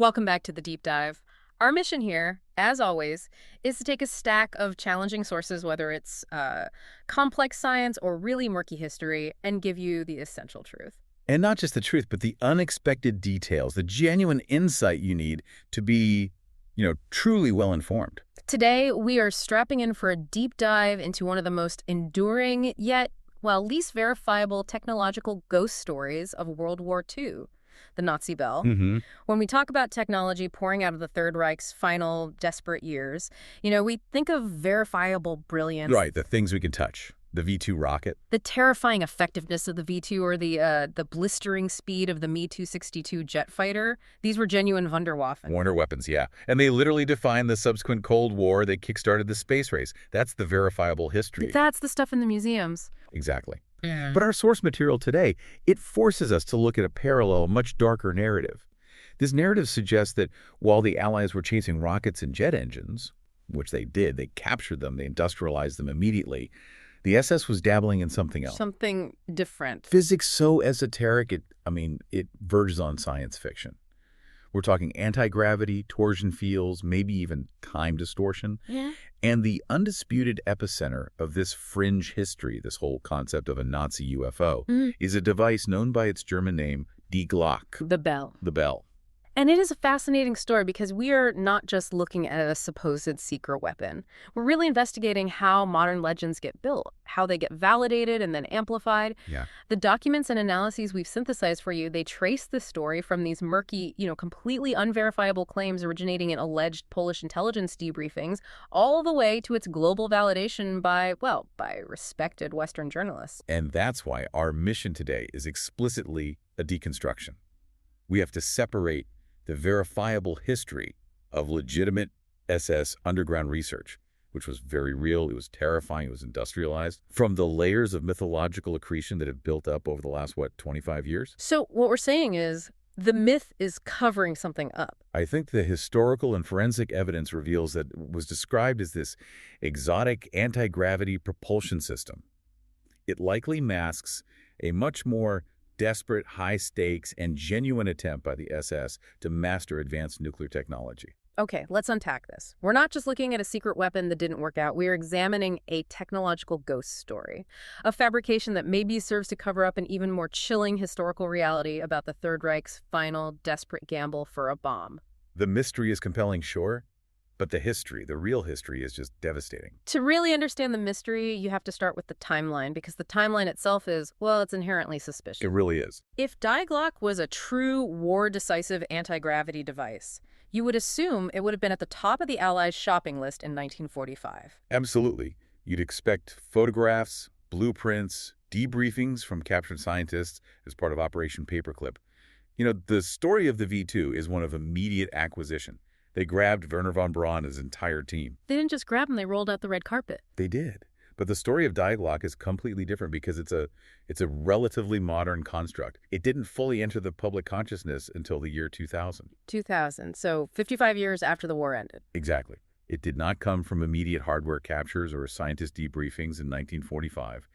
Welcome back to the deep dive. Our mission here, as always, is to take a stack of challenging sources, whether it's complex science or really murky history, and give you the essential truth. And not just the truth, but the unexpected details, the genuine insight you need to be, truly well-informed. Today, we are strapping in for a deep dive into one of the most enduring, yet, well, least verifiable technological ghost stories of World War II. The Nazi Bell. Mm-hmm. When we talk about technology pouring out of the Third Reich's final desperate years, we think of verifiable brilliance. Right, the things we can touch. The V-2 rocket. The terrifying effectiveness of the V-2 or the blistering speed of the Me-262 jet fighter. These were genuine Wunderwaffen. Wonder weapons, yeah. And they literally defined the subsequent Cold War that kickstarted the space race. That's the verifiable history. That's the stuff in the museums. Exactly. Yeah. But our source material today, it forces us to look at a parallel, much darker narrative. This narrative suggests that while the Allies were chasing rockets and jet engines, which they did, they captured them, they industrialized them immediately, the SS was dabbling in something else. Something different. Physics so esoteric, it verges on science fiction. We're talking anti-gravity, torsion fields, maybe even time distortion. Yeah. And the undisputed epicenter of this fringe history, this whole concept of a Nazi UFO, is a device known by its German name, Die Glocke. The bell. The bell. And it is a fascinating story because we are not just looking at a supposed secret weapon. We're really investigating how modern legends get built, how they get validated and then amplified. Yeah. The documents and analyses we've synthesized for you, they trace the story from these murky, completely unverifiable claims originating in alleged Polish intelligence debriefings, all the way to its global validation by respected Western journalists. And that's why our mission today is explicitly a deconstruction. We have to separate the verifiable history of legitimate SS underground research, which was very real, it was terrifying, it was industrialized, from the layers of mythological accretion that have built up over the last, 25 years? So what we're saying is the myth is covering something up. I think the historical and forensic evidence reveals that it was described as this exotic anti-gravity propulsion system. It likely masks a much more desperate, high-stakes, and genuine attempt by the SS to master advanced nuclear technology. Okay, let's unpack this. We're not just looking at a secret weapon that didn't work out. We're examining a technological ghost story, a fabrication that maybe serves to cover up an even more chilling historical reality about the Third Reich's final, desperate gamble for a bomb. The mystery is compelling, sure, but the history, the real history, is just devastating. To really understand the mystery, you have to start with the timeline, because the timeline itself is, it's inherently suspicious. It really is. If Die Glocke was a true war-decisive anti-gravity device, you would assume it would have been at the top of the Allies' shopping list in 1945. Absolutely. You'd expect photographs, blueprints, debriefings from captured scientists as part of Operation Paperclip. The story of the V-2 is one of immediate acquisition. They grabbed Wernher von Braun and his entire team. They didn't just grab him, they rolled out the red carpet. They did. But the story of Die Glocke is completely different because it's a relatively modern construct. It didn't fully enter the public consciousness until the year 2000. 2000, so 55 years after the war ended. Exactly. It did not come from immediate hardware captures or scientist debriefings in 1945.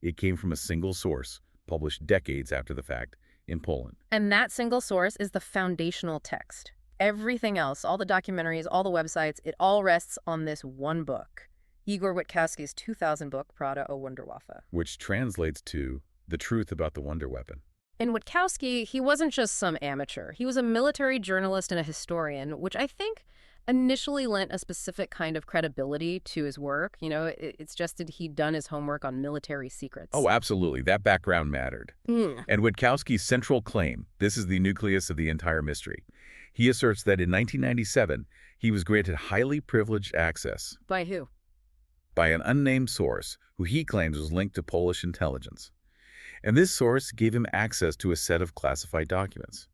It came from a single source, published decades after the fact, in Poland. And that single source is the foundational text. Everything else, all the documentaries, all the websites, it all rests on this one book. Igor Witkowski's 2000 book, Prada o Wunderwaffe. Which translates to The Truth About the Wonder Weapon. And Witkowski, he wasn't just some amateur. He was a military journalist and a historian, which I think initially lent a specific kind of credibility to his work. It's just that he'd done his homework on military secrets. Oh, absolutely. That background mattered. And Witkowski's central claim, this is the nucleus of the entire mystery. He asserts that in 1997, he was granted highly privileged access. By who? By an unnamed source who he claims was linked to Polish intelligence. And this source gave him access to a set of classified documents.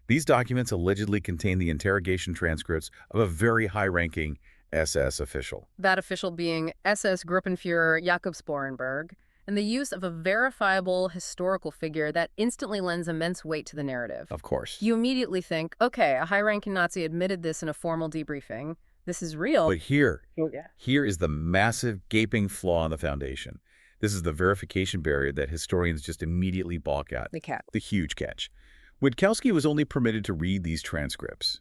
These documents allegedly contain the interrogation transcripts of a very high-ranking SS official. That official being SS Gruppenführer Jakob Sporenberg, and the use of a verifiable historical figure that instantly lends immense weight to the narrative. Of course. You immediately think, okay, a high-ranking Nazi admitted this in a formal debriefing. This is real. But here is the massive gaping flaw in the foundation. This is the verification barrier that historians just immediately balk at. The catch. The huge catch. Witkowski was only permitted to read these transcripts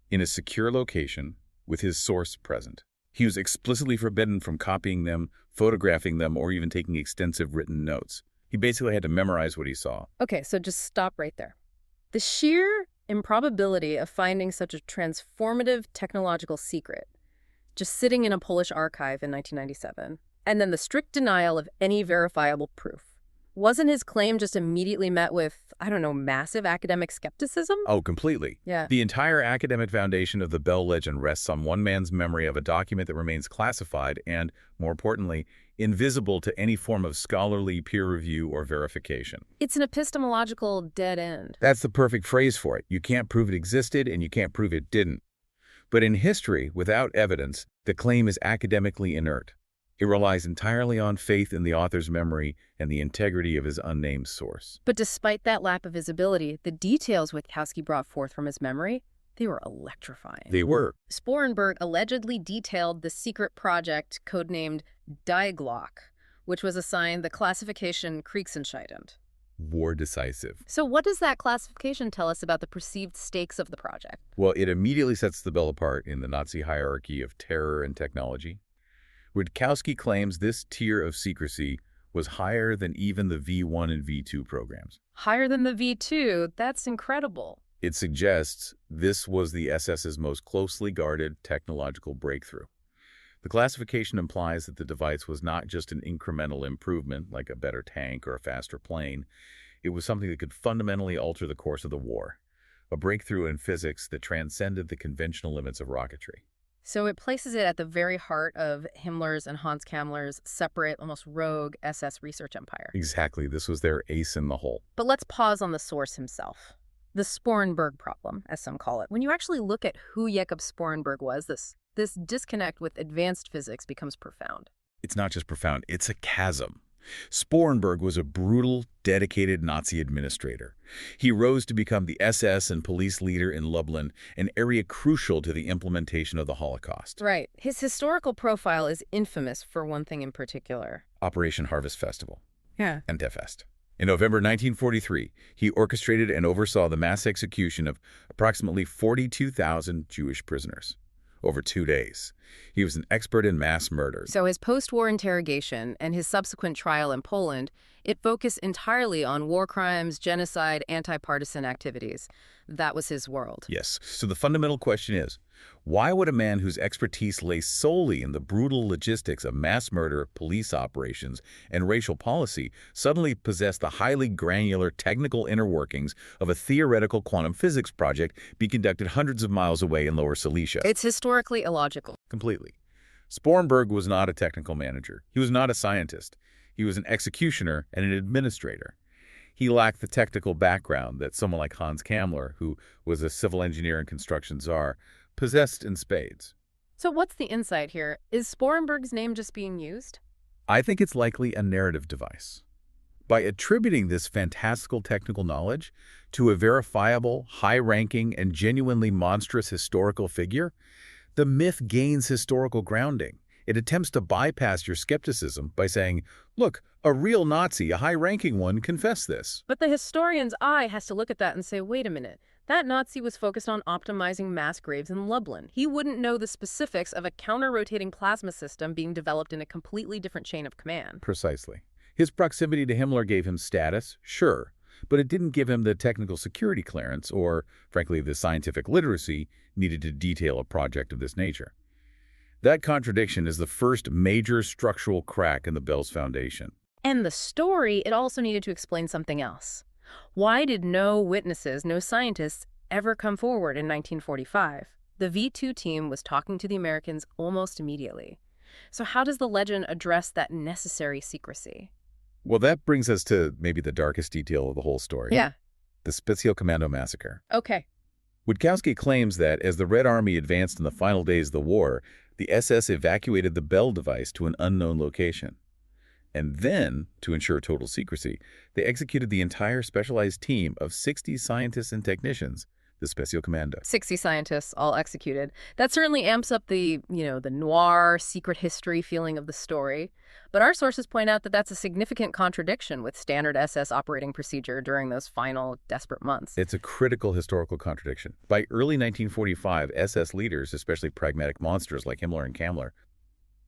in a secure location with his source present. He was explicitly forbidden from copying them, photographing them, or even taking extensive written notes. He basically had to memorize what he saw. Okay, so just stop right there. The sheer improbability of finding such a transformative technological secret just sitting in a Polish archive in 1997, and then the strict denial of any verifiable proof. Wasn't his claim just immediately met with, I don't know, massive academic skepticism? Oh, completely. Yeah. The entire academic foundation of the Bell legend rests on one man's memory of a document that remains classified and, more importantly, invisible to any form of scholarly peer review or verification. It's an epistemological dead end. That's the perfect phrase for it. You can't prove it existed, and you can't prove it didn't. But in history, without evidence, the claim is academically inert. It relies entirely on faith in the author's memory and the integrity of his unnamed source. But despite that lack of visibility, the details Witkowski brought forth from his memory, they were electrifying. They were. Sporenberg allegedly detailed the secret project codenamed Die Glocke, which was assigned the classification Kriegsentscheidend. War decisive. So what does that classification tell us about the perceived stakes of the project? Well, it immediately sets the Bell apart in the Nazi hierarchy of terror and technology. Witkowski claims this tier of secrecy was higher than even the V1 and V2 programs. Higher than the V2? That's incredible. It suggests this was the SS's most closely guarded technological breakthrough. The classification implies that the device was not just an incremental improvement, like a better tank or a faster plane. It was something that could fundamentally alter the course of the war, a breakthrough in physics that transcended the conventional limits of rocketry. So it places it at the very heart of Himmler's and Hans Kammler's separate, almost rogue SS research empire. Exactly. This was their ace in the hole. But let's pause on the source himself. The Sporenberg problem, as some call it. When you actually look at who Jakob Sporenberg was, this disconnect with advanced physics becomes profound. It's not just profound, it's a chasm. Sporenberg was a brutal, dedicated Nazi administrator. He rose to become the SS and police leader in Lublin, an area crucial to the implementation of the Holocaust. Right. His historical profile is infamous for one thing in particular. Operation Harvest Festival. Yeah. Entefest. In November 1943, he orchestrated and oversaw the mass execution of approximately 42,000 Jewish prisoners over 2 days. He was an expert in mass murders. So his post-war interrogation and his subsequent trial in Poland, it focused entirely on war crimes, genocide, anti-partisan activities. That was his world. Yes. So the fundamental question is, why would a man whose expertise lay solely in the brutal logistics of mass murder, police operations, and racial policy suddenly possess the highly granular technical inner workings of a theoretical quantum physics project being conducted hundreds of miles away in Lower Silesia? It's historically illogical. Completely. Sporenberg was not a technical manager. He was not a scientist. He was an executioner and an administrator. He lacked the technical background that someone like Hans Kammler, who was a civil engineer and construction czar, possessed in spades. So what's the insight here? Is Sporenberg's name just being used? I think it's likely a narrative device. By attributing this fantastical technical knowledge to a verifiable, high-ranking, and genuinely monstrous historical figure, the myth gains historical grounding. It attempts to bypass your skepticism by saying, look, a real Nazi, a high-ranking one, confessed this. But the historian's eye has to look at that and say, wait a minute, that Nazi was focused on optimizing mass graves in Lublin. He wouldn't know the specifics of a counter-rotating plasma system being developed in a completely different chain of command. Precisely. His proximity to Himmler gave him status, sure, but it didn't give him the technical security clearance or, frankly, the scientific literacy needed to detail a project of this nature. That contradiction is the first major structural crack in the Bell's foundation. And the story, it also needed to explain something else. Why did no witnesses, no scientists, ever come forward in 1945? The V2 team was talking to the Americans almost immediately. So how does the legend address that necessary secrecy? Well, that brings us to maybe the darkest detail of the whole story. Yeah. The Spezialkommando massacre. Okay. Witkowski claims that as the Red Army advanced in the final days of the war, the SS evacuated the Bell device to an unknown location. And then, to ensure total secrecy, they executed the entire specialized team of 60 scientists and technicians the Special Commando. 60 scientists all executed. That certainly amps up the noir, secret history feeling of the story. But our sources point out that that's a significant contradiction with standard SS operating procedure during those final desperate months. It's a critical historical contradiction. By early 1945, SS leaders, especially pragmatic monsters like Himmler and Kammler,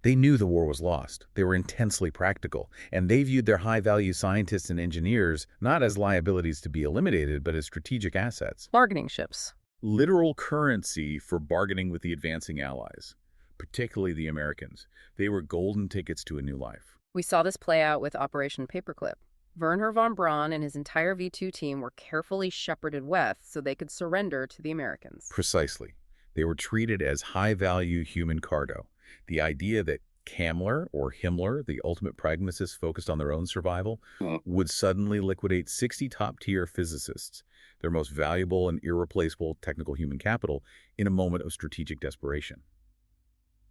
they knew the war was lost. They were intensely practical, and they viewed their high-value scientists and engineers not as liabilities to be eliminated, but as strategic assets. Bargaining chips. Literal currency for bargaining with the advancing allies, particularly the Americans. They were golden tickets to a new life. We saw this play out with Operation Paperclip. Wernher von Braun and his entire V2 team were carefully shepherded west so they could surrender to the Americans. Precisely. They were treated as high-value human cargo. The idea that Kammler or Himmler, the ultimate pragmatists focused on their own survival, would suddenly liquidate 60 top-tier physicists, their most valuable and irreplaceable technical human capital, in a moment of strategic desperation.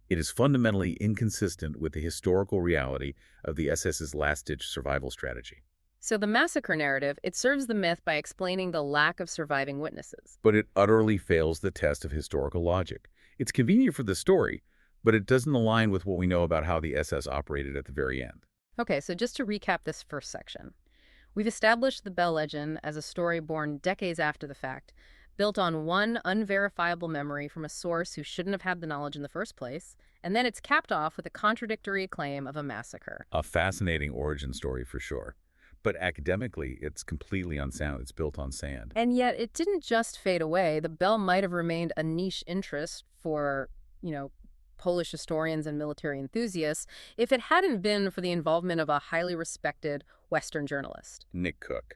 It is fundamentally inconsistent with the historical reality of the SS's last-ditch survival strategy. So the massacre narrative, it serves the myth by explaining the lack of surviving witnesses. But it utterly fails the test of historical logic. It's convenient for the story, but it doesn't align with what we know about how the SS operated at the very end. Okay, so just to recap this first section. We've established the Bell legend as a story born decades after the fact, built on one unverifiable memory from a source who shouldn't have had the knowledge in the first place, and then it's capped off with a contradictory claim of a massacre. A fascinating origin story for sure. But academically, it's completely unsound. It's built on sand. And yet it didn't just fade away. The Bell might have remained a niche interest for, Polish historians and military enthusiasts if it hadn't been for the involvement of a highly respected Western journalist. Nick Cook.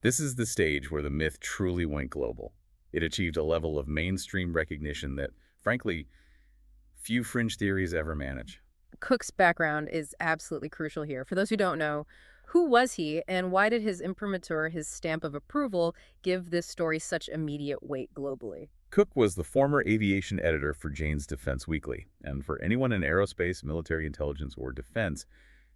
This is the stage where the myth truly went global. It achieved a level of mainstream recognition that, frankly, few fringe theories ever manage. Cook's background is absolutely crucial here. For those who don't know, who was he and why did his imprimatur, his stamp of approval, give this story such immediate weight globally? Cook was the former aviation editor for Jane's Defense Weekly, and for anyone in aerospace, military intelligence, or defense,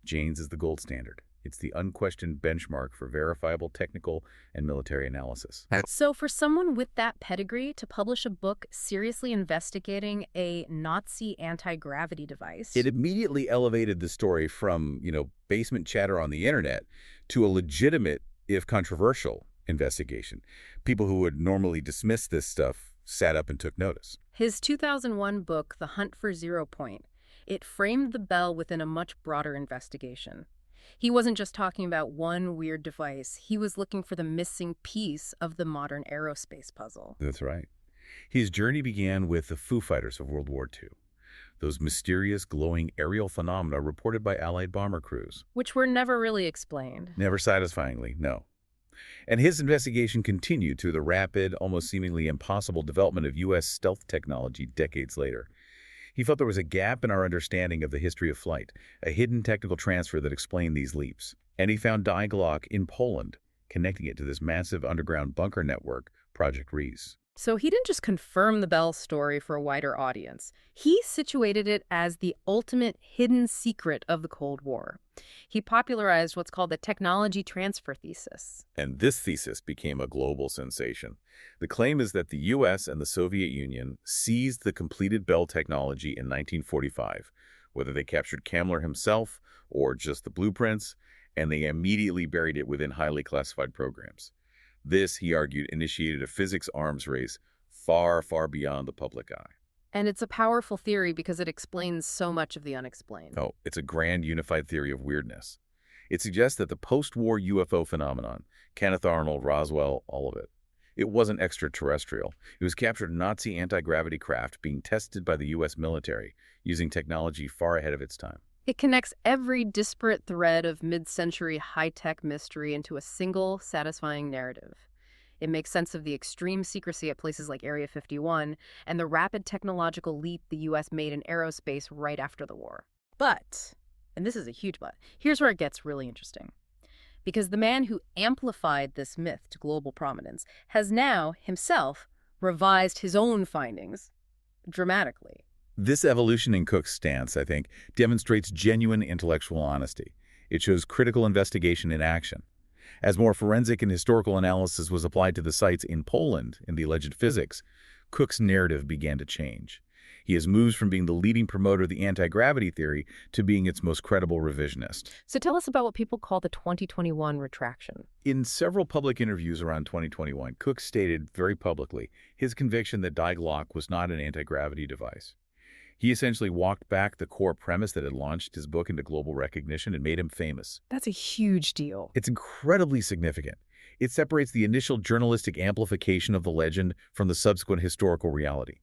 Jane's is the gold standard. It's the unquestioned benchmark for verifiable technical and military analysis. So for someone with that pedigree to publish a book seriously investigating a Nazi anti-gravity device... It immediately elevated the story from, basement chatter on the internet to a legitimate, if controversial, investigation. People who would normally dismiss this stuff sat up and took notice. His 2001 book, The Hunt for Zero Point, it framed the Bell within a much broader investigation. He wasn't just talking about one weird device. He was looking for the missing piece of the modern aerospace puzzle. That's right. His journey began with the Foo Fighters of World War II, those mysterious glowing aerial phenomena reported by Allied bomber crews. Which were never really explained. Never satisfyingly, no. And his investigation continued to the rapid, almost seemingly impossible development of U.S. stealth technology decades later. He felt there was a gap in our understanding of the history of flight, a hidden technical transfer that explained these leaps. And he found Die Glocke in Poland, connecting it to this massive underground bunker network, Project Reese. So he didn't just confirm the Bell story for a wider audience. He situated it as the ultimate hidden secret of the Cold War. He popularized what's called the technology transfer thesis. And this thesis became a global sensation. The claim is that the U.S. and the Soviet Union seized the completed Bell technology in 1945, whether they captured Kammler himself or just the blueprints, and they immediately buried it within highly classified programs. This, he argued, initiated a physics arms race far, far beyond the public eye. And it's a powerful theory because it explains so much of the unexplained. Oh, it's a grand unified theory of weirdness. It suggests that the post-war UFO phenomenon, Kenneth Arnold, Roswell, all of it, it wasn't extraterrestrial. It was captured Nazi anti-gravity craft being tested by the U.S. military using technology far ahead of its time. It connects every disparate thread of mid-century high-tech mystery into a single, satisfying narrative. It makes sense of the extreme secrecy at places like Area 51 and the rapid technological leap the U.S. made in aerospace right after the war. But, and this is a huge but, here's where it gets really interesting. Because the man who amplified this myth to global prominence has now, himself, revised his own findings dramatically. This evolution in Cook's stance, I think, demonstrates genuine intellectual honesty. It shows critical investigation in action. As more forensic and historical analysis was applied to the sites in Poland in the alleged physics, Cook's narrative began to change. He has moved from being the leading promoter of the anti-gravity theory to being its most credible revisionist. So tell us about what people call the 2021 retraction. In several public interviews around 2021, Cook stated very publicly his conviction that Die Glocke was not an anti-gravity device. He essentially walked back the core premise that had launched his book into global recognition and made him famous. That's a huge deal. It's incredibly significant. It separates the initial journalistic amplification of the legend from the subsequent historical reality.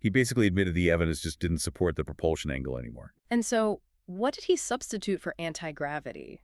He basically admitted the evidence just didn't support the propulsion angle anymore. And so, what did he substitute for anti-gravity?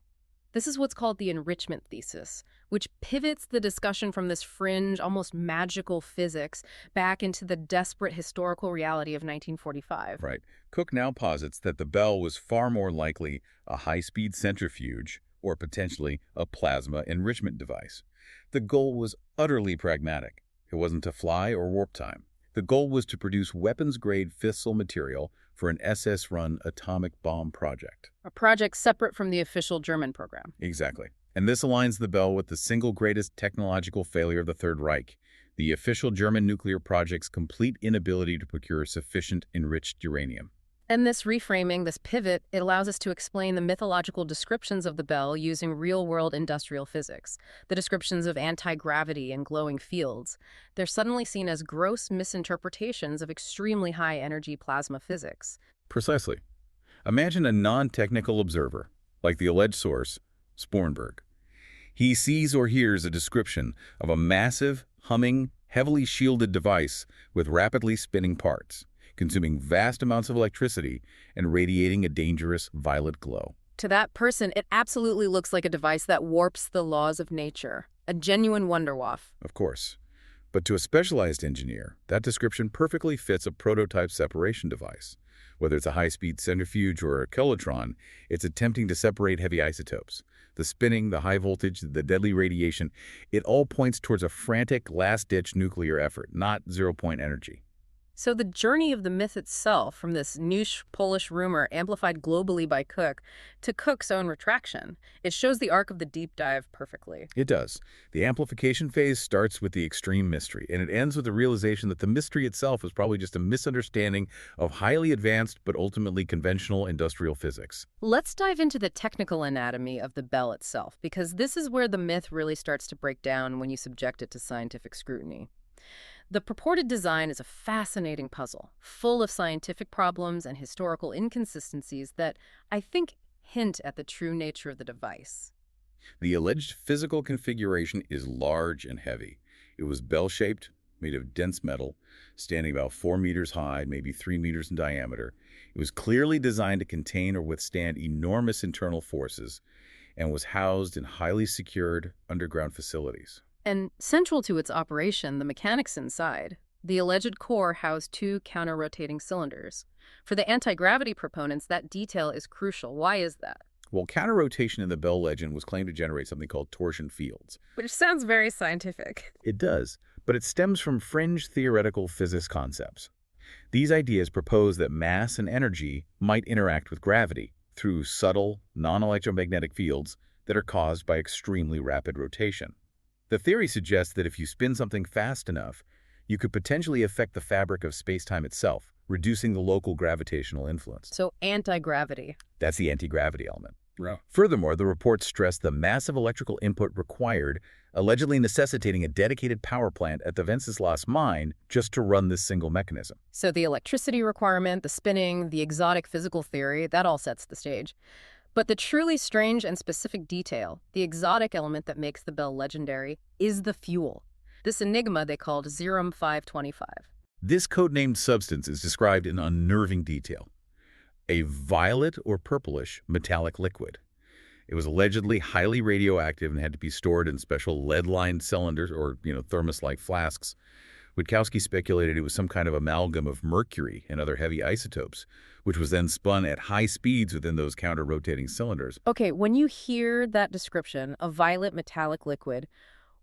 This is what's called the enrichment thesis, which pivots the discussion from this fringe, almost magical physics back into the desperate historical reality of 1945. Right. Cook now posits that the bell was far more likely a high-speed centrifuge or potentially a plasma enrichment device. The goal was utterly pragmatic. It wasn't to fly or warp time. The goal was to produce weapons-grade fissile material for an SS-run atomic bomb project. A project separate from the official German program. Exactly. And this aligns the bell with the single greatest technological failure of the Third Reich, the official German nuclear project's complete inability to procure sufficient enriched uranium. And this reframing, this pivot, it allows us to explain the mythological descriptions of the bell using real-world industrial physics. The descriptions of anti-gravity and glowing fields. They're suddenly seen as gross misinterpretations of extremely high-energy plasma physics. Precisely. Imagine a non-technical observer, like the alleged source, Spornberg. He sees or hears a description of a massive, humming, heavily shielded device with rapidly spinning parts, consuming vast amounts of electricity and radiating a dangerous violet glow. To that person, it absolutely looks like a device that warps the laws of nature. A genuine wonderwaff. Of course. But to a specialized engineer, that description perfectly fits a prototype separation device. Whether it's a high-speed centrifuge or a kilotron, it's attempting to separate heavy isotopes. The spinning, the high voltage, the deadly radiation, it all points towards a frantic, last-ditch nuclear effort, not zero-point energy. So the journey of the myth itself, from this niche Polish rumor amplified globally by Cook to Cook's own retraction, it shows the arc of the deep dive perfectly. It does. The amplification phase starts with the extreme mystery, and it ends with the realization that the mystery itself was probably just a misunderstanding of highly advanced but ultimately conventional industrial physics. Let's dive into the technical anatomy of the bell itself, because this is where the myth really starts to break down when you subject it to scientific scrutiny. The purported design is a fascinating puzzle, full of scientific problems and historical inconsistencies that I think hint at the true nature of the device. The alleged physical configuration is large and heavy. It was bell-shaped, made of dense metal, standing about 4 meters high, maybe 3 meters in diameter. It was clearly designed to contain or withstand enormous internal forces and was housed in highly secured underground facilities. And central to its operation, the mechanics inside, the alleged core housed 2 counter-rotating cylinders. For the anti-gravity proponents, that detail is crucial. Why is that? Well, counter-rotation in the Bell legend was claimed to generate something called torsion fields. Which sounds very scientific. It does, but it stems from fringe theoretical physics concepts. These ideas propose that mass and energy might interact with gravity through subtle, non-electromagnetic fields that are caused by extremely rapid rotation. The theory suggests that if you spin something fast enough, you could potentially affect the fabric of space-time itself, reducing the local gravitational influence. So anti-gravity. That's the anti-gravity element. Right. Furthermore, the report stressed the massive electrical input required, allegedly necessitating a dedicated power plant at the Wenceslas mine just to run this single mechanism. So the electricity requirement, the spinning, the exotic physical theory, that all sets the stage. But the truly strange and specific detail, the exotic element that makes the bell legendary, is the fuel. This enigma they called Zerum 525. This codenamed substance is described in unnerving detail. A violet or purplish metallic liquid. It was allegedly highly radioactive and had to be stored in special lead-lined cylinders or, thermos-like flasks. Witkowski speculated it was some kind of amalgam of mercury and other heavy isotopes, which was then spun at high speeds within those counter-rotating cylinders. Okay, when you hear that description, a violet metallic liquid,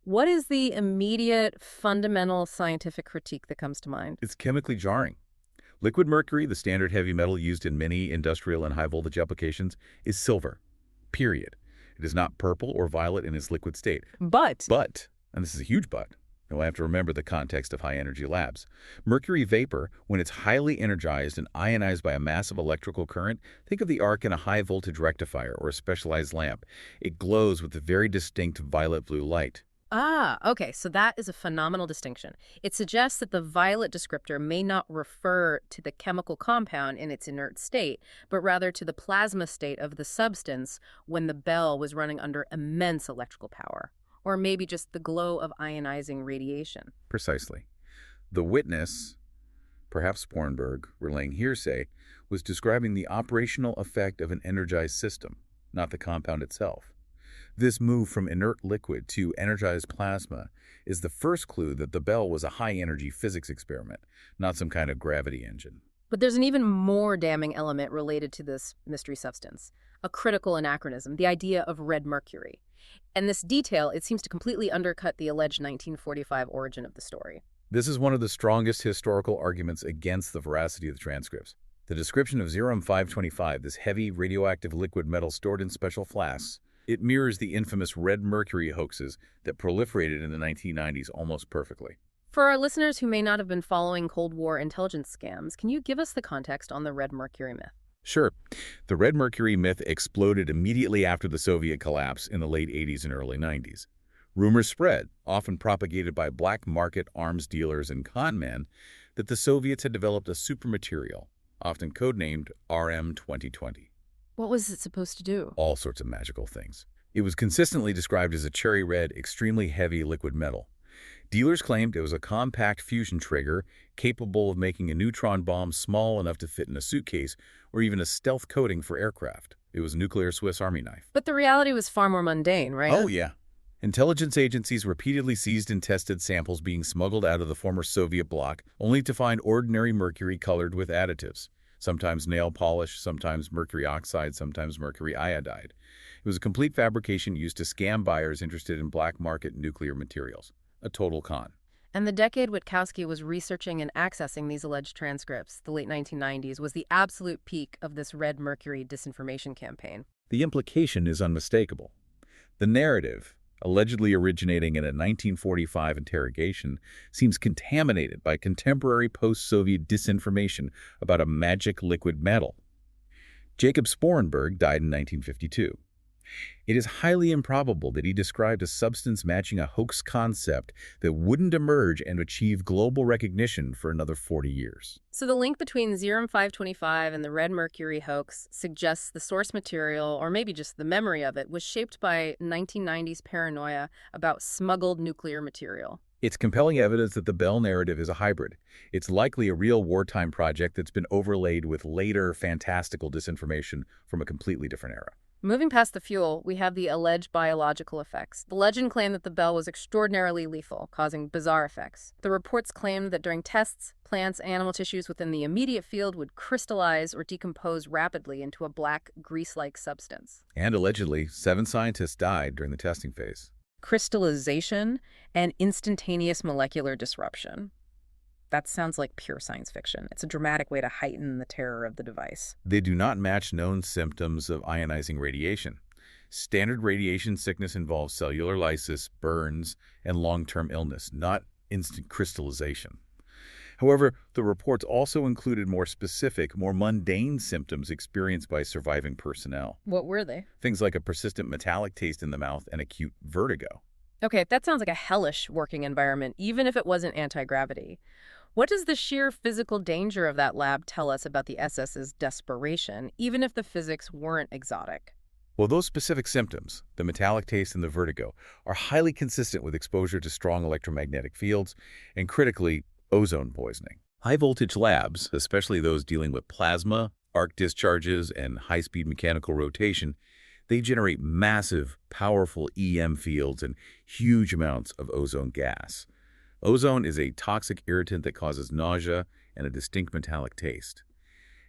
what is the immediate fundamental scientific critique that comes to mind? It's chemically jarring. Liquid mercury, the standard heavy metal used in many industrial and high-voltage applications, is silver, period. It is not purple or violet in its liquid state. But But, and this is a huge but, and we'll have to remember the context of high-energy labs, mercury vapor, when it's highly energized and ionized by a massive electrical current, think of the arc in a high-voltage rectifier or a specialized lamp. It glows with a very distinct violet-blue light. okay, so that is a phenomenal distinction. It suggests that the violet descriptor may not refer to the chemical compound in its inert state, but rather to the plasma state of the substance when the bell was running under immense electrical power. Or maybe just the glow of ionizing radiation. Precisely. The witness, perhaps Spornberg, relaying hearsay, was describing the operational effect of an energized system, not the compound itself. This move from inert liquid to energized plasma is the first clue that the bell was a high-energy physics experiment, not some kind of gravity engine. But there's an even more damning element related to this mystery substance, a critical anachronism, the idea of red mercury. And this detail, it seems to completely undercut the alleged 1945 origin of the story. This is one of the strongest historical arguments against the veracity of the transcripts. The description of Zerum 525, this heavy radioactive liquid metal stored in special flasks, it mirrors the infamous red mercury hoaxes that proliferated in the 1990s almost perfectly. For our listeners who may not have been following Cold War intelligence scams, can you give us the context on the red mercury myth? Sure. The red mercury myth exploded immediately after the Soviet collapse in the late 80s and early 90s. Rumors spread, often propagated by black market arms dealers and con men, that the Soviets had developed a supermaterial, often codenamed RM-2020. What was it supposed to do? All sorts of magical things. It was consistently described as a cherry red, extremely heavy liquid metal. Dealers claimed it was a compact fusion trigger capable of making a neutron bomb small enough to fit in a suitcase or even a stealth coating for aircraft. It was a nuclear Swiss Army knife. But the reality was far more mundane, right? Oh, yeah. Intelligence agencies repeatedly seized and tested samples being smuggled out of the former Soviet bloc, only to find ordinary mercury colored with additives. Sometimes nail polish, sometimes mercury oxide, sometimes mercury iodide. It was a complete fabrication used to scam buyers interested in black market nuclear materials. A total con. And the decade Witkowski was researching and accessing these alleged transcripts, the late 1990s, was the absolute peak of this red mercury disinformation campaign. The implication is unmistakable. The narrative, allegedly originating in a 1945 interrogation, seems contaminated by contemporary post-Soviet disinformation about a magic liquid metal. Jacob Spornberg died in 1952. It is highly improbable that he described a substance matching a hoax concept that wouldn't emerge and achieve global recognition for another 40 years. So the link between Zerum 525 and the red mercury hoax suggests the source material, or maybe just the memory of it, was shaped by 1990s paranoia about smuggled nuclear material. It's compelling evidence that the Bell narrative is a hybrid. It's likely a real wartime project that's been overlaid with later fantastical disinformation from a completely different era. Moving past the fuel, we have the alleged biological effects. The legend claimed that the bell was extraordinarily lethal, causing bizarre effects. The reports claimed that during tests, plants, animal tissues within the immediate field would crystallize or decompose rapidly into a black, grease-like substance. And allegedly, 7 scientists died during the testing phase. Crystallization and instantaneous molecular disruption. That sounds like pure science fiction. It's a dramatic way to heighten the terror of the device. They do not match known symptoms of ionizing radiation. Standard radiation sickness involves cellular lysis, burns, and long-term illness, not instant crystallization. However, the reports also included more specific, more mundane symptoms experienced by surviving personnel. What were they? Things like a persistent metallic taste in the mouth and acute vertigo. Okay, that sounds like a hellish working environment, even if it wasn't anti-gravity. What does the sheer physical danger of that lab tell us about the SS's desperation, even if the physics weren't exotic? Well, those specific symptoms, the metallic taste and the vertigo, are highly consistent with exposure to strong electromagnetic fields and, critically, ozone poisoning. High-voltage labs, especially those dealing with plasma, arc discharges, and high-speed mechanical rotation, they generate massive, powerful EM fields and huge amounts of ozone gas. Ozone is a toxic irritant that causes nausea and a distinct metallic taste.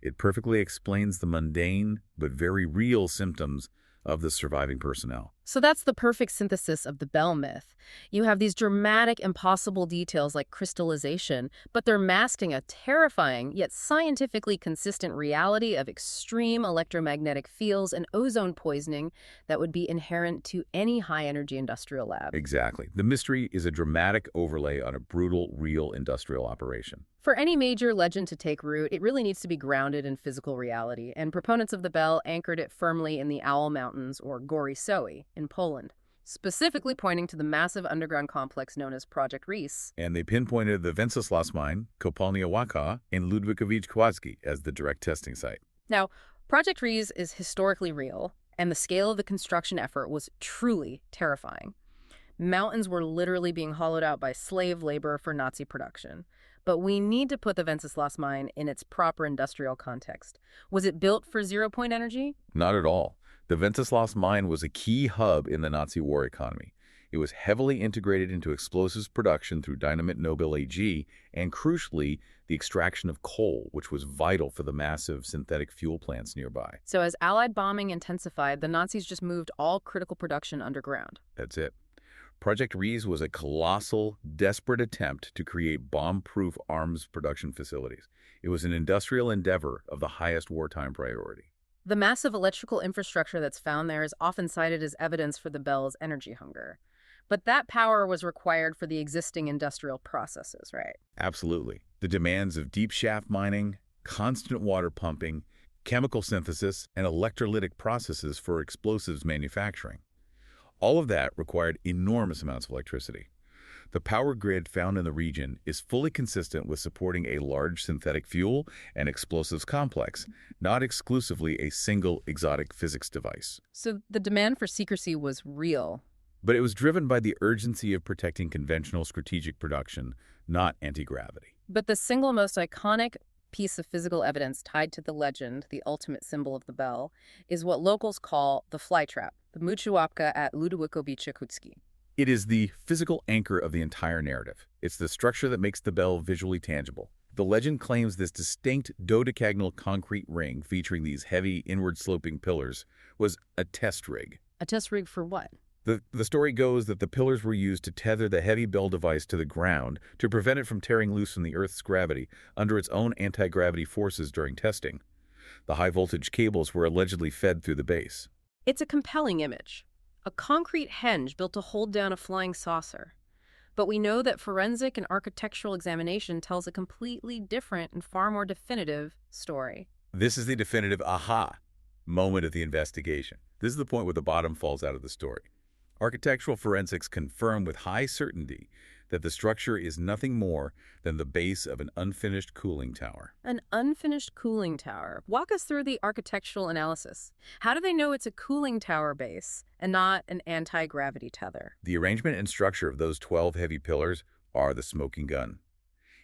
It perfectly explains the mundane but very real symptoms of the surviving personnel. So that's the perfect synthesis of the Bell myth. You have these dramatic, impossible details like crystallization, but they're masking a terrifying yet scientifically consistent reality of extreme electromagnetic fields and ozone poisoning that would be inherent to any high-energy industrial lab. Exactly. The mystery is a dramatic overlay on a brutal, real industrial operation. For any major legend to take root, it really needs to be grounded in physical reality, and proponents of the Bell anchored it firmly in the Owl Mountains, or Gory Soe, in Poland, specifically pointing to the massive underground complex known as Project Reese. And they pinpointed the Wenceslas mine, Kopalnia Waka, and Ludwikowicz Kłodzki as the direct testing site. Now, Project Reese is historically real, and the scale of the construction effort was truly terrifying. Mountains were literally being hollowed out by slave labor for Nazi production. But we need to put the Wenceslas mine in its proper industrial context. Was it built for zero-point energy? Not at all. The Wenceslas mine was a key hub in the Nazi war economy. It was heavily integrated into explosives production through Dynamit Nobel AG and, crucially, the extraction of coal, which was vital for the massive synthetic fuel plants nearby. So as Allied bombing intensified, the Nazis just moved all critical production underground. That's it. Project Reese was a colossal, desperate attempt to create bomb-proof arms production facilities. It was an industrial endeavor of the highest wartime priority. The massive electrical infrastructure that's found there is often cited as evidence for the Bell's energy hunger. But that power was required for the existing industrial processes, right? Absolutely. The demands of deep shaft mining, constant water pumping, chemical synthesis, and electrolytic processes for explosives manufacturing. All of that required enormous amounts of electricity. The power grid found in the region is fully consistent with supporting a large synthetic fuel and explosives complex, not exclusively a single exotic physics device. So the demand for secrecy was real. But it was driven by the urgency of protecting conventional strategic production, not anti-gravity. But the single most iconic piece of physical evidence tied to the legend, the ultimate symbol of the Bell, is what locals call the flytrap, the Muczyłapka at Ludwikowicz Kłodzki. It is the physical anchor of the entire narrative. It's the structure that makes the Bell visually tangible. The legend claims this distinct dodecagonal concrete ring featuring these heavy, inward-sloping pillars was a test rig. A test rig for what? The story goes that the pillars were used to tether the heavy Bell device to the ground to prevent it from tearing loose from the Earth's gravity under its own anti-gravity forces during testing. The high-voltage cables were allegedly fed through the base. It's a compelling image. A concrete henge built to hold down a flying saucer. But we know that forensic and architectural examination tells a completely different and far more definitive story. This is the definitive aha moment of the investigation. This is the point where the bottom falls out of the story. Architectural forensics confirm with high certainty that the structure is nothing more than the base of an unfinished cooling tower. An unfinished cooling tower. Walk us through the architectural analysis. How do they know it's a cooling tower base and not an anti-gravity tether? The arrangement and structure of those 12 heavy pillars are the smoking gun.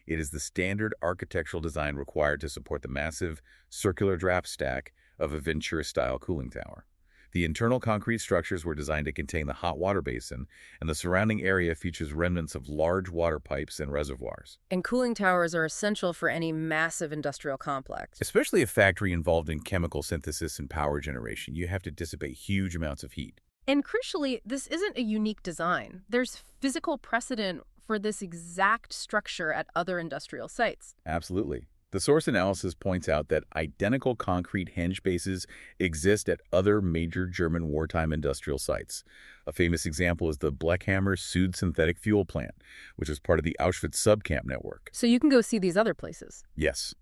It is the standard architectural design required to support the massive circular draft stack of a Ventura-style cooling tower. The internal concrete structures were designed to contain the hot water basin, and the surrounding area features remnants of large water pipes and reservoirs. And cooling towers are essential for any massive industrial complex. Especially a factory involved in chemical synthesis and power generation, you have to dissipate huge amounts of heat. And crucially, this isn't a unique design. There's physical precedent for this exact structure at other industrial sites. Absolutely. The source analysis points out that identical concrete henge bases exist at other major German wartime industrial sites. A famous example is the Bleckhammer Süd synthetic fuel plant, which was part of the Auschwitz subcamp network. So you can go see these other places. Yes.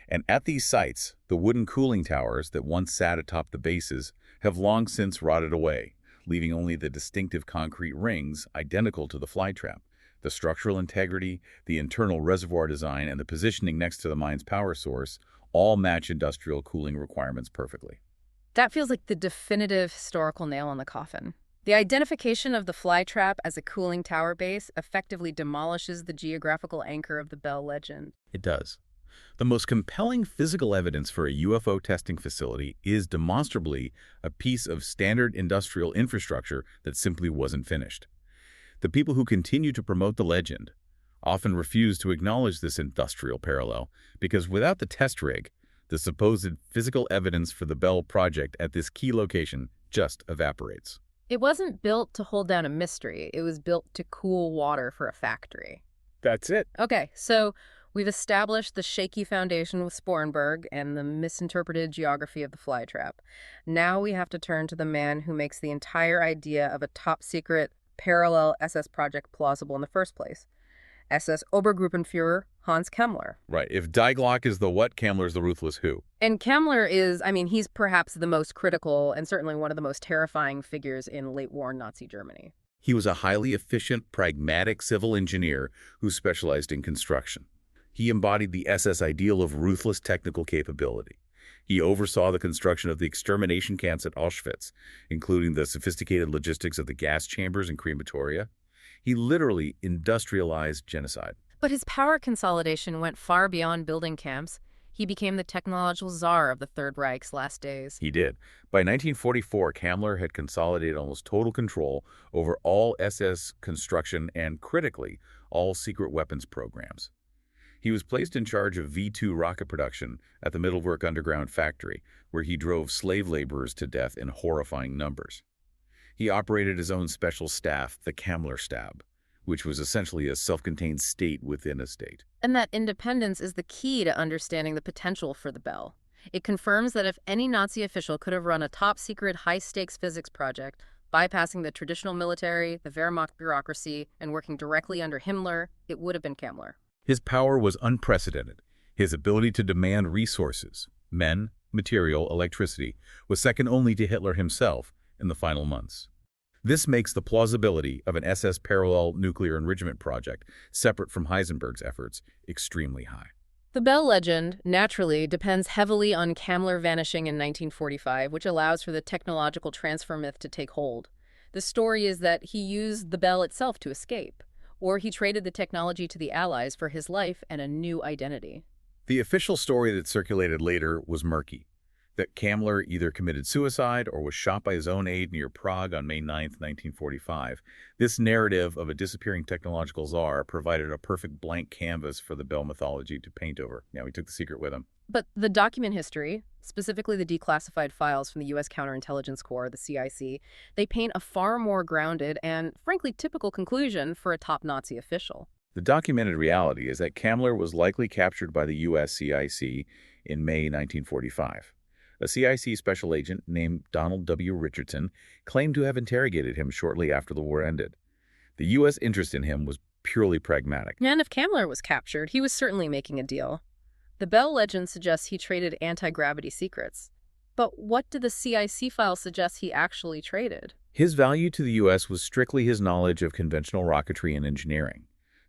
And at these sites, the wooden cooling towers that once sat atop the bases have long since rotted away, leaving only the distinctive concrete rings identical to the flytrap. The structural integrity, the internal reservoir design, and the positioning next to the mine's power source all match industrial cooling requirements perfectly. That feels like the definitive historical nail in the coffin. The identification of the flytrap as a cooling tower base effectively demolishes the geographical anchor of the Bell legend. It does. The most compelling physical evidence for a UFO testing facility is demonstrably a piece of standard industrial infrastructure that simply wasn't finished. The people who continue to promote the legend often refuse to acknowledge this industrial parallel because without the test rig, the supposed physical evidence for the Bell project at this key location just evaporates. It wasn't built to hold down a mystery. It was built to cool water for a factory. That's it. Okay, so we've established the shaky foundation with Sporenberg and the misinterpreted geography of the flytrap. Now we have to turn to the man who makes the entire idea of a top-secret parallel SS project plausible in the first place. SS Obergruppenführer Hans Kemmler. Right. If Die Glocke is the what, Kammler's the ruthless who. And Kemmler is, he's perhaps the most critical and certainly one of the most terrifying figures in late-war Nazi Germany. He was a highly efficient, pragmatic civil engineer who specialized in construction. He embodied the SS ideal of ruthless technical capability. He oversaw the construction of the extermination camps at Auschwitz, including the sophisticated logistics of the gas chambers and crematoria. He literally industrialized genocide. But his power consolidation went far beyond building camps. He became the technological czar of the Third Reich's last days. He did. By 1944, Kammler had consolidated almost total control over all SS construction and, critically, all secret weapons programs. He was placed in charge of V-2 rocket production at the Mittelwerk underground factory, where he drove slave laborers to death in horrifying numbers. He operated his own special staff, the Kammler Stab, which was essentially a self-contained state within a state. And that independence is the key to understanding the potential for the Bell. It confirms that if any Nazi official could have run a top-secret, high-stakes physics project, bypassing the traditional military, the Wehrmacht bureaucracy, and working directly under Himmler, it would have been Kammler. His power was unprecedented. His ability to demand resources, men, material, electricity, was second only to Hitler himself in the final months. This makes the plausibility of an SS parallel nuclear enrichment project, separate from Heisenberg's efforts, extremely high. The Bell legend, naturally, depends heavily on Kammler vanishing in 1945, which allows for the technological transfer myth to take hold. The story is that he used the Bell itself to escape, or he traded the technology to the Allies for his life and a new identity. The official story that circulated later was murky, that Kammler either committed suicide or was shot by his own aide near Prague on May 9, 1945. This narrative of a disappearing technological czar provided a perfect blank canvas for the Bell mythology to paint over. Now, he took the secret with him. But the document history, specifically the declassified files from the U.S. Counterintelligence Corps, the CIC, they paint a far more grounded and, frankly, typical conclusion for a top Nazi official. The documented reality is that Kammler was likely captured by the U.S. CIC in May 1945. A CIC special agent named Donald W. Richardson claimed to have interrogated him shortly after the war ended. The U.S. interest in him was purely pragmatic. And if Kammler was captured, he was certainly making a deal. The Bell legend suggests he traded anti-gravity secrets. But what do the CIC files suggest he actually traded? His value to the U.S. was strictly his knowledge of conventional rocketry and engineering,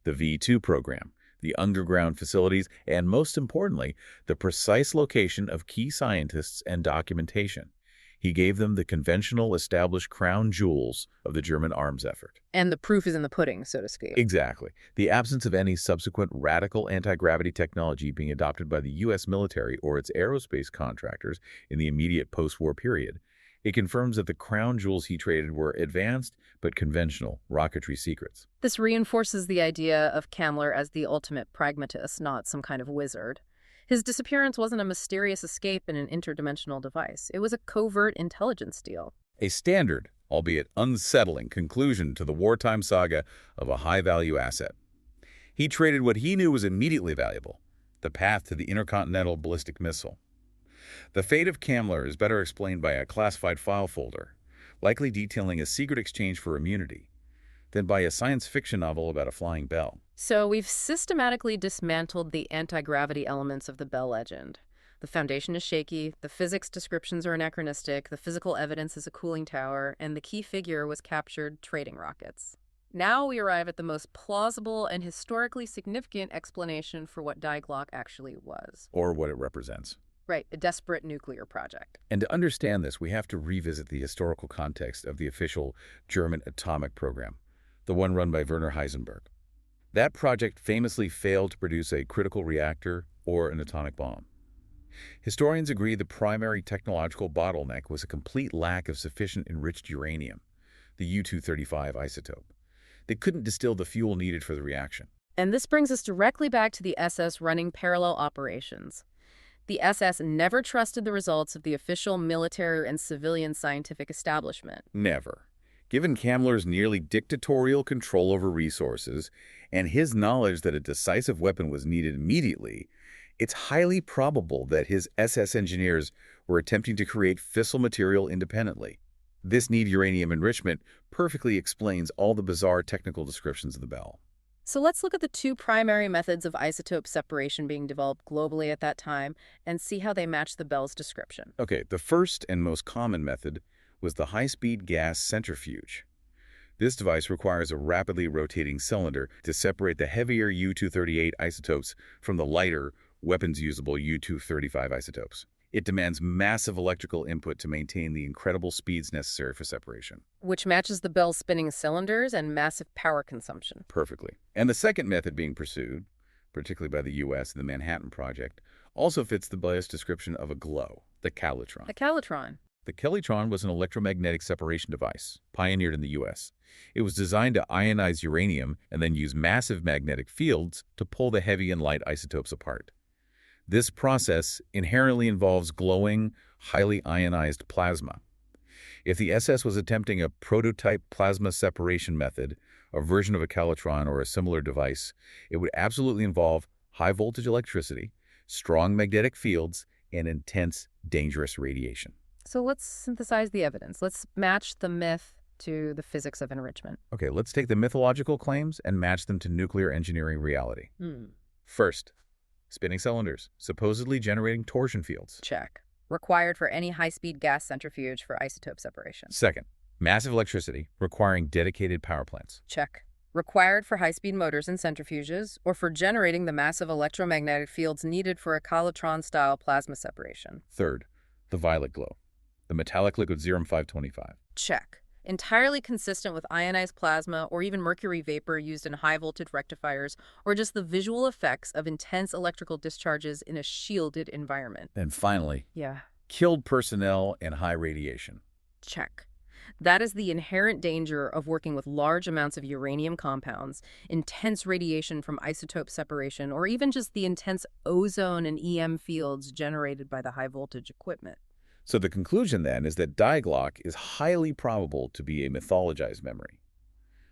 the V-2 program, the underground facilities, and most importantly, the precise location of key scientists and documentation. He gave them the conventional established crown jewels of the German arms effort. And the proof is in the pudding, so to speak. Exactly. The absence of any subsequent radical anti-gravity technology being adopted by the U.S. military or its aerospace contractors in the immediate post-war period. It confirms that the crown jewels he traded were advanced but conventional rocketry secrets. This reinforces the idea of Kammler as the ultimate pragmatist, not some kind of wizard. His disappearance wasn't a mysterious escape in an interdimensional device. It was a covert intelligence deal. A standard, albeit unsettling, conclusion to the wartime saga of a high-value asset. He traded what he knew was immediately valuable, the path to the intercontinental ballistic missile. The fate of Kammler is better explained by a classified file folder, likely detailing a secret exchange for immunity, than by a science fiction novel about a flying bell. So we've systematically dismantled the anti-gravity elements of the Bell legend. The foundation is shaky, the physics descriptions are anachronistic, the physical evidence is a cooling tower, and the key figure was captured trading rockets. Now we arrive at the most plausible and historically significant explanation for what Die Glocke actually was. Or what it represents. Right, a desperate nuclear project. And to understand this, we have to revisit the historical context of the official German atomic program, the one run by Werner Heisenberg. That project famously failed to produce a critical reactor or an atomic bomb. Historians agree the primary technological bottleneck was a complete lack of sufficient enriched uranium, the U-235 isotope. They couldn't distill the fuel needed for the reaction. And this brings us directly back to the SS running parallel operations. The SS never trusted the results of the official military and civilian scientific establishment. Never. Given Kammler's nearly dictatorial control over resources and his knowledge that a decisive weapon was needed immediately, it's highly probable that his SS engineers were attempting to create fissile material independently. This neat uranium enrichment perfectly explains all the bizarre technical descriptions of the bell. So let's look at the two primary methods of isotope separation being developed globally at that time and see how they match the Bell's description. Okay, the first and most common method was the high-speed gas centrifuge. This device requires a rapidly rotating cylinder to separate the heavier U-238 isotopes from the lighter, weapons-usable U-235 isotopes. It demands massive electrical input to maintain the incredible speeds necessary for separation. Which matches the Bell's spinning cylinders and massive power consumption. Perfectly. And the second method being pursued, particularly by the U.S. in the Manhattan Project, also fits the Bell's description of a glow, the calitron. A calitron. The calitron was an electromagnetic separation device, pioneered in the U.S. It was designed to ionize uranium and then use massive magnetic fields to pull the heavy and light isotopes apart. This process inherently involves glowing, highly ionized plasma. If the SS was attempting a prototype plasma separation method, a version of a calitron or a similar device, it would absolutely involve high-voltage electricity, strong magnetic fields, and intense, dangerous radiation. So let's synthesize the evidence. Let's match the myth to the physics of enrichment. Okay, let's take the mythological claims and match them to nuclear engineering reality. First, spinning cylinders, supposedly generating torsion fields. Check. Required for any high-speed gas centrifuge for isotope separation. Second, massive electricity, requiring dedicated power plants. Check. Required for high-speed motors and centrifuges, or for generating the massive electromagnetic fields needed for a calitron-style plasma separation. Third, the violet glow, the metallic liquid Zerum-525. Check. Entirely consistent with ionized plasma or even mercury vapor used in high-voltage rectifiers, or just the visual effects of intense electrical discharges in a shielded environment. And finally, Yeah. killed personnel and high radiation. Check. That is the inherent danger of working with large amounts of uranium compounds, intense radiation from isotope separation, or even just the intense ozone and EM fields generated by the high-voltage equipment. So the conclusion then is that Die Glocke is highly probable to be a mythologized memory,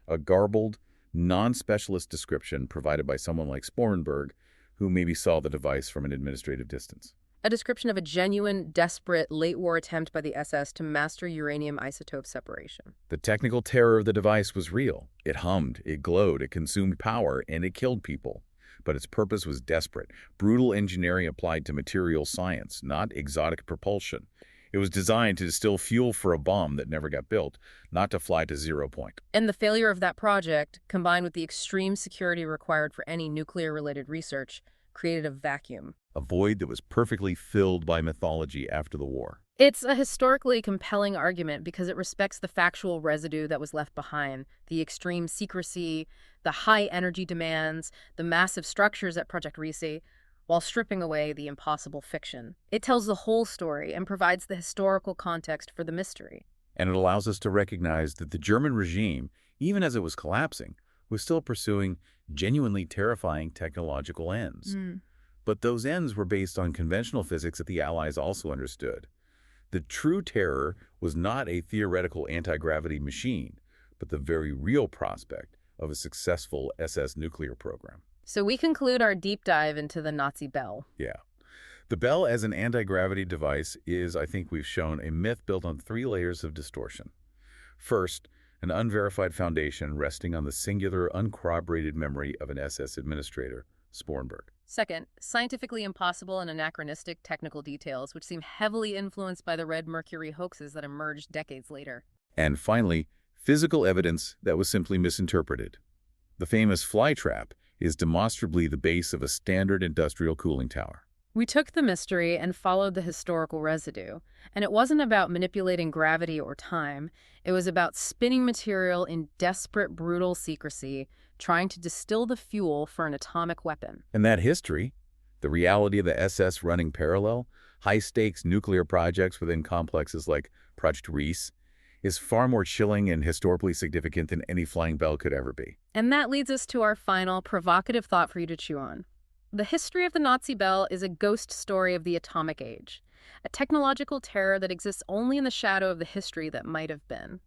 a garbled, non-specialist description provided by someone like Sporenberg, who maybe saw the device from an administrative distance. A description of a genuine, desperate, late-war attempt by the SS to master uranium isotope separation. The technical terror of the device was real. It hummed, it glowed, it consumed power, and it killed people. But its purpose was desperate, brutal engineering applied to material science, not exotic propulsion. It was designed to distill fuel for a bomb that never got built, not to fly to 0 point. And the failure of that project, combined with the extreme security required for any nuclear-related research, created a vacuum. A void that was perfectly filled by mythology after the war. It's a historically compelling argument because it respects the factual residue that was left behind, the extreme secrecy, the high energy demands, the massive structures at Project Risi, while stripping away the impossible fiction. It tells the whole story and provides the historical context for the mystery. And it allows us to recognize that the German regime, even as it was collapsing, was still pursuing genuinely terrifying technological ends. But those ends were based on conventional physics that the Allies also understood. The true terror was not a theoretical anti-gravity machine, but the very real prospect of a successful SS nuclear program. So we conclude our deep dive into the Nazi bell. Yeah. The bell as an anti-gravity device is, I think we've shown, a myth built on 3 layers of distortion. First, an unverified foundation resting on the singular, uncorroborated memory of an SS administrator, Sporenberg. Second, scientifically impossible and anachronistic technical details, which seem heavily influenced by the red mercury hoaxes that emerged decades later. And finally, physical evidence that was simply misinterpreted. The famous fly trap is demonstrably the base of a standard industrial cooling tower. We took the mystery and followed the historical residue, and it wasn't about manipulating gravity or time. It was about spinning material in desperate, brutal secrecy, trying to distill the fuel for an atomic weapon. And that history, the reality of the SS running parallel, high-stakes nuclear projects within complexes like Project Reese, is far more chilling and historically significant than any flying bell could ever be. And that leads us to our final, provocative thought for you to chew on. The history of the Nazi bell is a ghost story of the atomic age, a technological terror that exists only in the shadow of the history that might have been.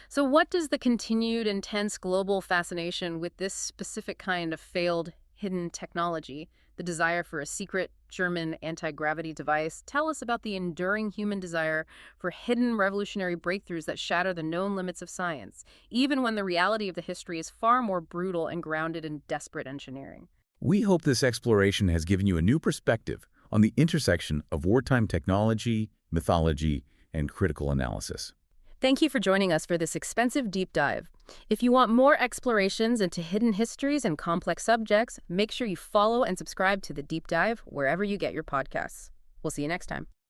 So what does the continued intense global fascination with this specific kind of failed hidden technology, the desire for a secret German anti-gravity device, tell us about the enduring human desire for hidden revolutionary breakthroughs that shatter the known limits of science, even when the reality of the history is far more brutal and grounded in desperate engineering? We hope this exploration has given you a new perspective on the intersection of wartime technology, mythology, and critical analysis. Thank you for joining us for this expensive deep dive. If you want more explorations into hidden histories and complex subjects, make sure you follow and subscribe to The Deep Dive wherever you get your podcasts. We'll see you next time.